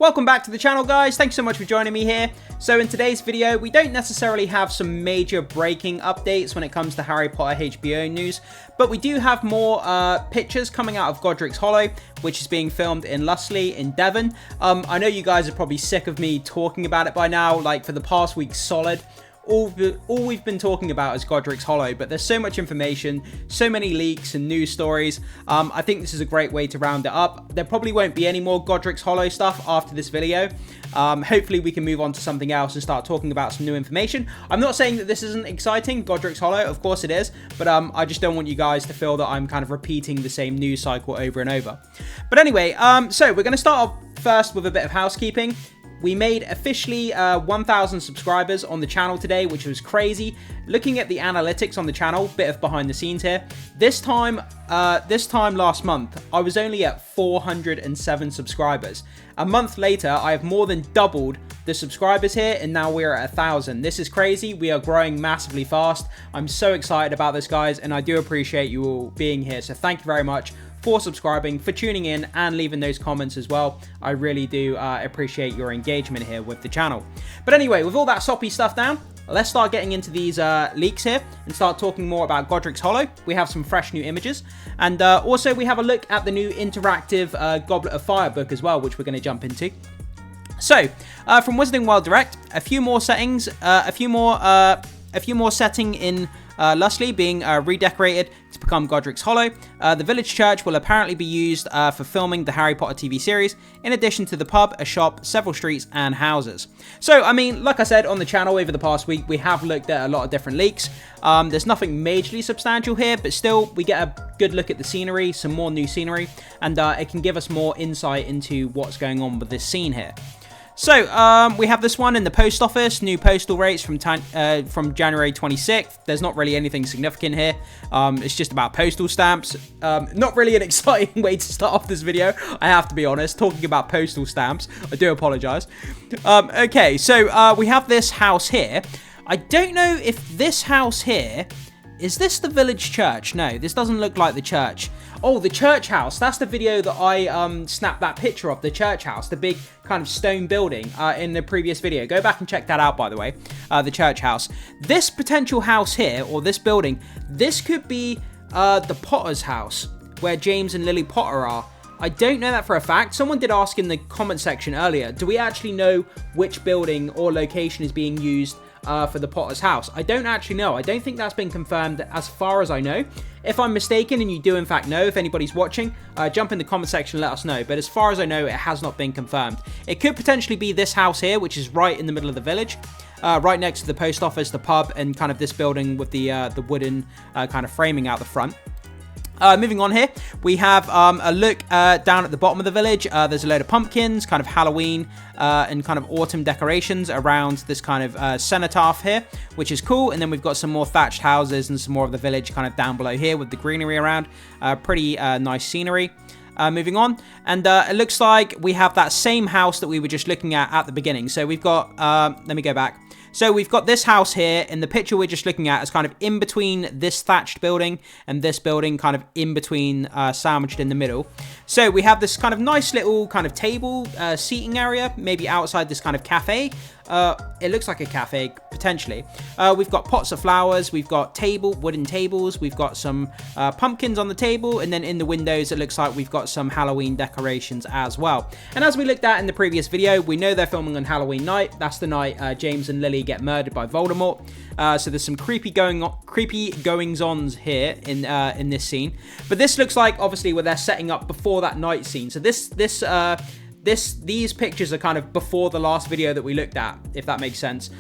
Welcome back to the channel, guys. Thanks so much for joining me here. So in today's video, we don't necessarily have some major breaking updates when it comes to Harry Potter HBO news, but we do have more pictures coming out of Godric's Hollow, which is being filmed in Lussley in Devon. I know you guys are probably sick of me talking about it by now, like for the past week solid. All we've been talking about is Godric's Hollow, but there's so much information, so many leaks and news stories. I think this is a great way to round it up. There probably won't be any more Godric's Hollow stuff after this video. Hopefully we can move on to something else and start talking about some new information. I'm not saying that this isn't exciting, Godric's Hollow, of course it is, but I just don't want you guys to feel that I'm kind of repeating the same news cycle over and over. But anyway, so we're going to start off first with a bit of housekeeping. We made officially 1,000 subscribers on the channel today, which was crazy. Looking at the analytics on the channel, bit of behind the scenes here. This time last month, I was only at 407 subscribers. A month later, I have more than doubled the subscribers here, and now we're at 1,000. This is crazy. We are growing massively fast. I'm so excited about this, guys, and I do appreciate you all being here. So thank you very much for subscribing, for tuning in, and leaving those comments as well. I really do appreciate your engagement here with the channel. But anyway, with all that soppy stuff down, let's start getting into these leaks here and start talking more about Godric's Hollow. We have some fresh new images, and also we have a look at the new interactive Goblet of Fire book as well, which we're going to jump into. So, from Wizarding World Direct, a few more settings, a few more setting in Lussley being redecorated to become Godric's Hollow. The village church will apparently be used for filming the Harry Potter TV series, in addition to the pub, a shop, several streets, and houses. So, I mean, like I said on the channel over the past week, we have looked at a lot of different leaks. There's nothing majorly substantial here, but still, we get a good look at the scenery, some more new scenery, and it can give us more insight into what's going on with this scene here. So, we have this one in the post office, new postal rates from January 26th. There's not really anything significant here. It's just about postal stamps. Not really an exciting way to start off this video, I have to be honest, talking about postal stamps. I do apologize. Okay, so we have this house here. I don't know if this house here, is this the village church? No, this doesn't look like the church. Oh, the church house. That's the video that I snapped that picture of, the church house, the big kind of stone building in the previous video. Go back and check that out, by the way, the church house. This potential house here, or this building, this could be the Potter's house, where James and Lily Potter are. I don't know that for a fact. Someone did ask in the comment section earlier, do we actually know which building or location is being used for the Potter's house? I don't actually know. I don't think that's been confirmed as far as I know. If I'm mistaken and you do in fact know, if anybody's watching, jump in the comment section and let us know. But as far as I know, it has not been confirmed. It could potentially be this house here, which is right in the middle of the village, right next to the post office, the pub, and kind of this building with the wooden kind of framing out the front. Moving on here, we have a look down at the bottom of the village. There's a load of pumpkins, kind of Halloween and kind of autumn decorations around this kind of cenotaph here, which is cool. And then we've got some more thatched houses and some more of the village kind of down below here with the greenery around. Pretty nice scenery. Moving on, and it looks like we have that same house that we were just looking at the beginning. So we've got, let me go back. So we've got this house here, in the picture we're just looking at is kind of in between this thatched building and this building, kind of in between, sandwiched in the middle. So we have this kind of nice little kind of table seating area, maybe outside this kind of cafe. It looks like a cafe, potentially. We've got pots of flowers, we've got wooden tables, we've got some pumpkins on the table, and then in the windows it looks like we've got some Halloween decorations as well. And as we looked at in the previous video, we know they're filming on Halloween night. That's the night James and Lily get murdered by Voldemort. So there's some creepy goings-ons here in this scene. But this looks like obviously where they're setting up before that night scene. So these pictures are kind of before the last video that we looked at, if that makes sense.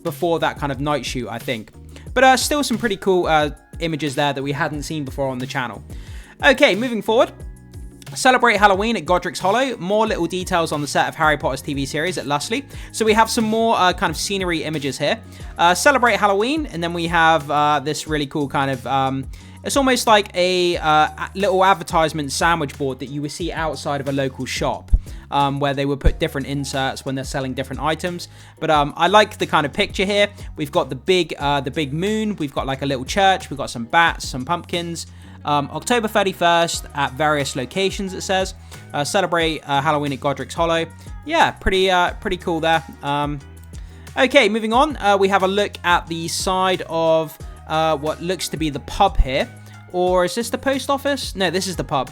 Before that kind of night shoot, I think. But still some pretty cool images there that we hadn't seen before on the channel. Okay, moving forward. Celebrate Halloween at Godric's Hollow. More little details on the set of Harry Potter's TV series at Lussley. So we have some more kind of scenery images here. Celebrate Halloween, and then we have this really cool kind of... it's almost like a little advertisement sandwich board that you would see outside of a local shop, where they would put different inserts when they're selling different items. But I like the kind of picture here. We've got the big moon. We've got like a little church. We've got some bats, some pumpkins. October 31st at various locations, it says. Celebrate Halloween at Godric's Hollow. Yeah, pretty cool there. Okay, moving on. We have a look at the side of what looks to be the pub here. Or is this the post office? No, this is the pub.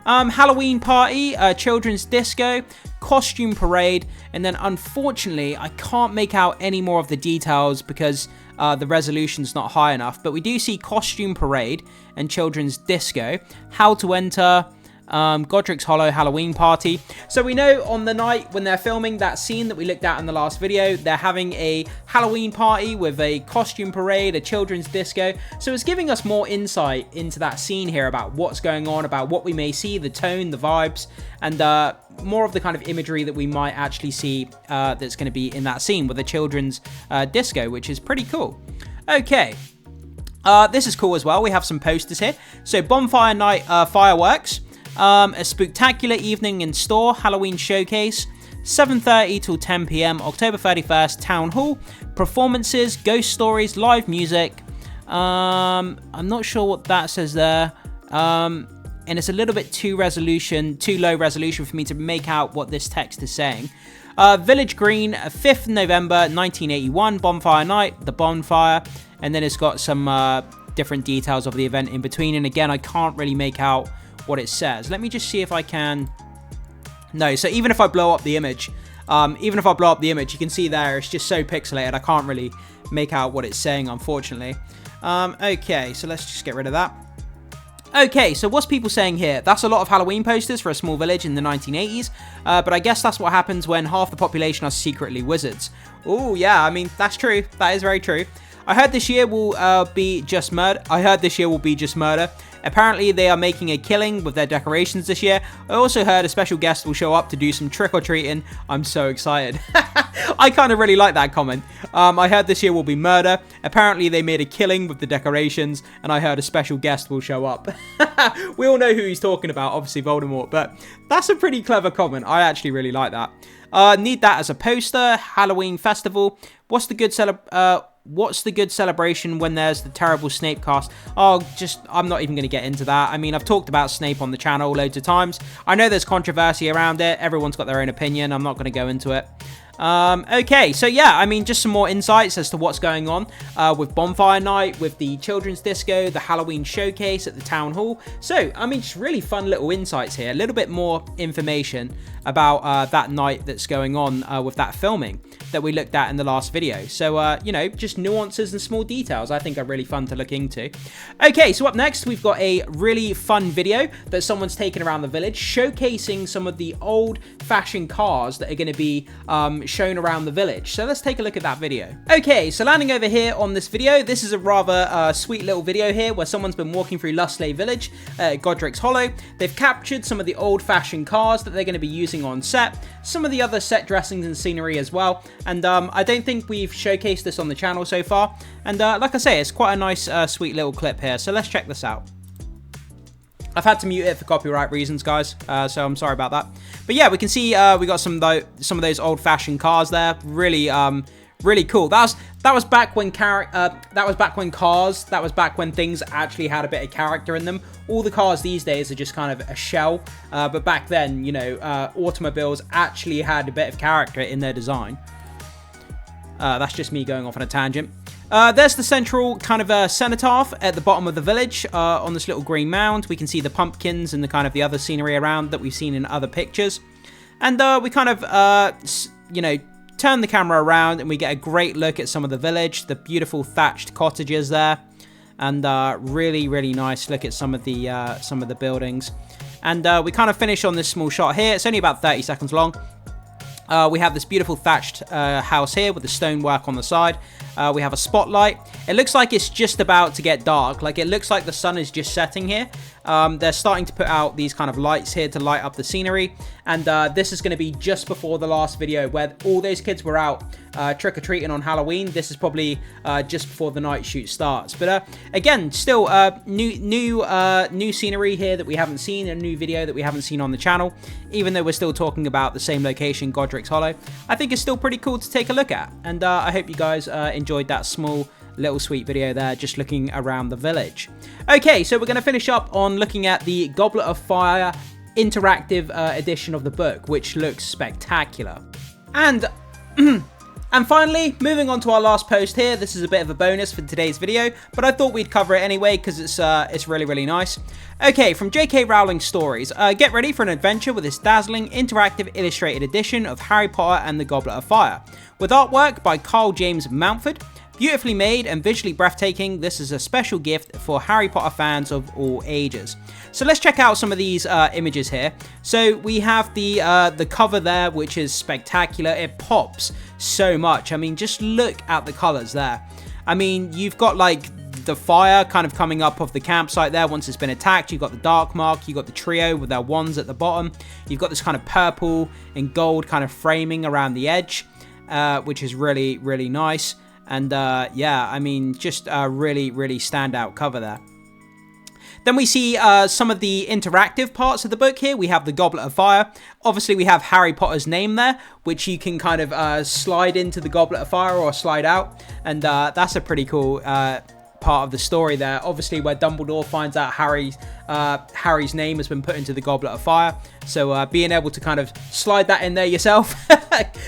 Halloween party, children's disco, costume parade, and then unfortunately I can't make out any more of the details because the resolution's not high enough, but we do see costume parade and children's disco, how to enter, Godric's Hollow Halloween party. So we know on the night when they're filming that scene that we looked at in the last video, they're having a Halloween party with a costume parade, a children's disco. So it's giving us more insight into that scene here about what's going on, about what we may see, the tone, the vibes, and more of the kind of imagery that we might actually see that's going to be in that scene with the children's disco, which is pretty cool. Okay. This is cool as well. We have some posters here. So bonfire night fireworks. A spectacular evening in store, Halloween showcase, 7:30 till 10 p.m, October 31st, Town Hall, performances, ghost stories, live music. I'm not sure what that says there. And it's a little bit too low resolution for me to make out what this text is saying. Village Green, 5th November 1981, bonfire night, the bonfire, and then it's got some different details of the event in between. And again, I can't really make out what it says. Let me just see if I can. No, so even if I blow up the image, you can see there it's just so pixelated I can't really make out what it's saying, unfortunately. Okay, so let's just get rid of that. Okay, so what's people saying here? That's a lot of Halloween posters for a small village in the 1980s, but I guess that's what happens when half the population are secretly wizards. Oh yeah, I mean, that's true. That is very true. I heard this year will be just murder. Apparently, they are making a killing with their decorations this year. I also heard a special guest will show up to do some trick-or-treating. I'm so excited. I kind of really like that comment. I heard this year will be murder. Apparently, they made a killing with the decorations, and I heard a special guest will show up. We all know who he's talking about, obviously Voldemort, but that's a pretty clever comment. I actually really like that. Need that as a poster. Halloween festival. What's the good celebration when there's the terrible Snape cast? I'm not even going to get into that. I mean, I've talked about Snape on the channel loads of times. I know there's controversy around it. Everyone's got their own opinion. I'm not going to go into it. Okay, so yeah, I mean, just some more insights as to what's going on with Bonfire Night, with the Children's Disco, the Halloween Showcase at the Town Hall. So, I mean, just really fun little insights here. A little bit more information about that night that's going on with that filming that we looked at in the last video. So, you know, just nuances and small details I think are really fun to look into. Okay, so up next, we've got a really fun video that someone's taken around the village, showcasing some of the old-fashioned cars that are going to be shown around the village. So let's take a look at that video. Okay, so landing over here on this video, this is a rather sweet little video here where someone's been walking through Lustley Village at Godric's Hollow. They've captured some of the old-fashioned cars that they're going to be using on set, some of the other set dressings and scenery as well, and I don't think we've showcased this on the channel so far, and like I say, it's quite a nice sweet little clip here, so let's check this out. I've had to mute it for copyright reasons, guys, so I'm sorry about that. But yeah, we can see we got some of those old-fashioned cars there. Really, really cool. That was back when that was back when things actually had a bit of character in them. All the cars these days are just kind of a shell, but back then, you know, automobiles actually had a bit of character in their design. That's just me going off on a tangent. There's the central kind of cenotaph at the bottom of the village on this little green mound. We can see the pumpkins and the kind of the other scenery around that we've seen in other pictures. And we kind of, you know, turn the camera around and we get a great look at some of the village, the beautiful thatched cottages there. And really, really nice look at some of the buildings. And we kind of finish on this small shot here. It's only about 30 seconds long. We have this beautiful thatched house here with the stonework on the side. We have a spotlight. It looks like it's just about to get dark. Like, it looks like the sun is just setting here. They're starting to put out these kind of lights here to light up the scenery. And this is going to be just before the last video where all those kids were out trick-or-treating on Halloween. This is probably just before the night shoot starts. But again, still new scenery here that we haven't seen, a new video that we haven't seen on the channel. Even though we're still talking about the same location, Godric's Hollow, I think it's still pretty cool to take a look at. And I hope you guys enjoyed that small little sweet video there, just looking around the village. Okay, so we're going to finish up on looking at the Goblet of Fire interactive edition of the book, which looks spectacular. And and finally, moving on to our last post here. This is a bit of a bonus for today's video, but I thought we'd cover it anyway because it's really, really nice. Okay, from J.K. Rowling's stories. Get ready for an adventure with this dazzling interactive illustrated edition of Harry Potter and the Goblet of Fire. With artwork by Carl James Mountford. Beautifully made and visually breathtaking, this is a special gift for Harry Potter fans of all ages. So let's check out some of these images here. So we have the cover there, which is spectacular. It pops so much. I mean, just look at the colors there. I mean, you've got like the fire kind of coming up off the campsite there once it's been attacked. You've got the dark mark. You've got the trio with their wands at the bottom. You've got this kind of purple and gold kind of framing around the edge, which is really, really nice. And yeah, I mean, just a really, really standout cover there. Then we see some of the interactive parts of the book here. We have the Goblet of Fire. Obviously, we have Harry Potter's name there, which you can kind of slide into the Goblet of Fire or slide out. And that's a pretty cool part of the story there. Obviously, where Dumbledore finds out Harry's name has been put into the Goblet of Fire. So being able to kind of slide that in there yourself,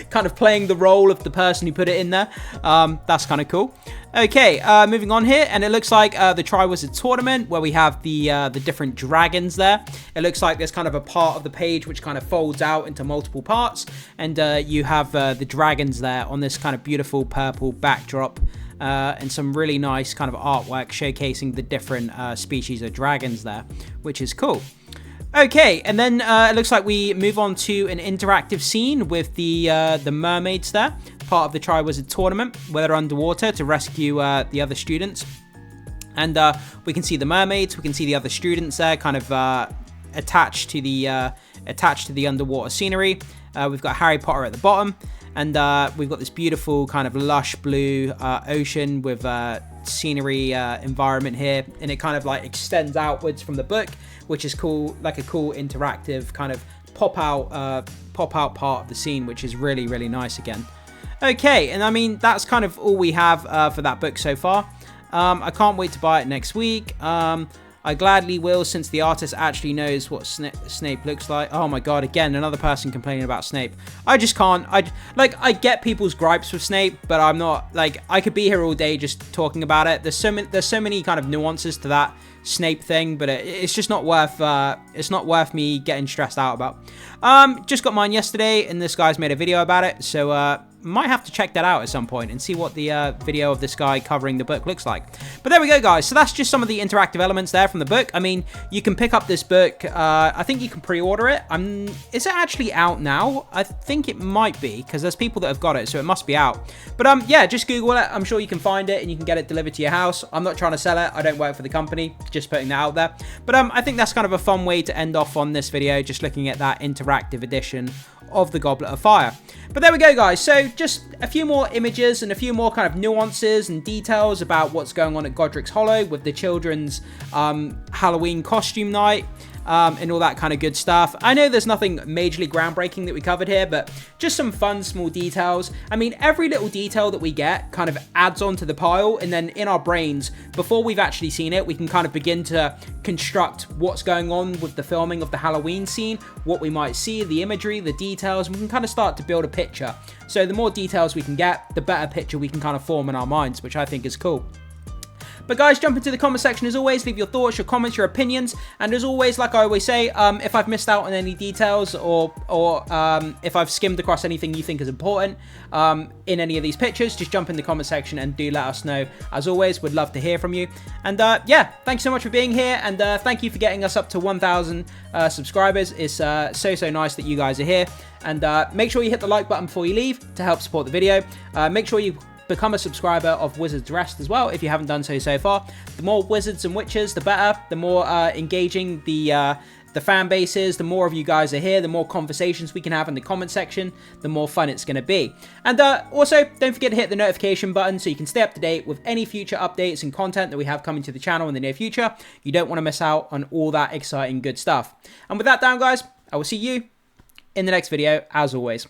kind of playing the role of the person who put it in there, that's kind of cool. Okay, moving on here, and it looks like the Triwizard Tournament, where we have the different dragons there. It looks like there's kind of a part of the page which kind of folds out into multiple parts, and you have the dragons there on this kind of beautiful purple backdrop. And some really nice kind of artwork showcasing the different species of dragons there, which is cool. Okay, and then it looks like we move on to an interactive scene with the mermaids there, part of the Triwizard Tournament, where they're underwater to rescue the other students. And we can see the mermaids, we can see the other students there, kind of attached to the underwater scenery. We've got Harry Potter at the bottom. And we've got this beautiful kind of lush blue ocean with scenery environment here. And it kind of like extends outwards from the book, which is cool, like a cool interactive kind of pop out part of the scene, which is really, really nice again. Okay, and I mean, that's kind of all we have for that book so far. I can't wait to buy it next week. I gladly will, since the artist actually knows what Snape looks like. Oh my god, again, another person complaining about Snape. I just can't. I get people's gripes with Snape, but I'm not, like, I could be here all day just talking about it. There's so many kind of nuances to that Snape thing, but it's just not worth me getting stressed out about. Just got mine yesterday, and this guy's made a video about it, so might have to check that out at some point and see what the video of this guy covering the book looks like. But there we go, guys. So that's just some of the interactive elements there from the book. I mean, you can pick up this book. I think you can pre-order it. Is it actually out now? I think it might be, because there's people that have got it, so it must be out. But yeah, just Google it. I'm sure you can find it and you can get it delivered to your house. I'm not trying to sell it. I don't work for the company. Just putting that out there. But I think that's kind of a fun way to end off on this video, just looking at that interactive edition of the Goblet of Fire. But there we go, guys. So just a few more images and a few more kind of nuances and details about what's going on at Godric's Hollow with the children's Halloween costume night. And all that kind of good stuff. I know there's nothing majorly groundbreaking that we covered here, but just some fun small details. I mean, every little detail that we get kind of adds on to the pile, and then in our brains, before we've actually seen it, we can kind of begin to construct what's going on with the filming of the Halloween scene, what we might see, the imagery, the details, and we can kind of start to build a picture. So the more details we can get, the better picture we can kind of form in our minds, which I think is cool. But guys, jump into the comment section as always, leave your thoughts, your comments, your opinions, and as always, like I always say, if I've missed out on any details or if I've skimmed across anything you think is important in any of these pictures, just jump in the comment section and do let us know. As always, we'd love to hear from you. And yeah, thanks so much for being here, and thank you for getting us up to 1,000 subscribers. It's so nice that you guys are here. And make sure you hit the like button before you leave to help support the video. Make sure you become a subscriber of Wizards Rest as well if you haven't done so far. The more wizards and witches, the better. The more engaging the fan base is, the more of you guys are here, the more conversations we can have in the comment section, the more fun it's going to be. And also, don't forget to hit the notification button so you can stay up to date with any future updates and content that we have coming to the channel in the near future. You don't want to miss out on all that exciting good stuff. And with that down, guys, I will see you in the next video, as always.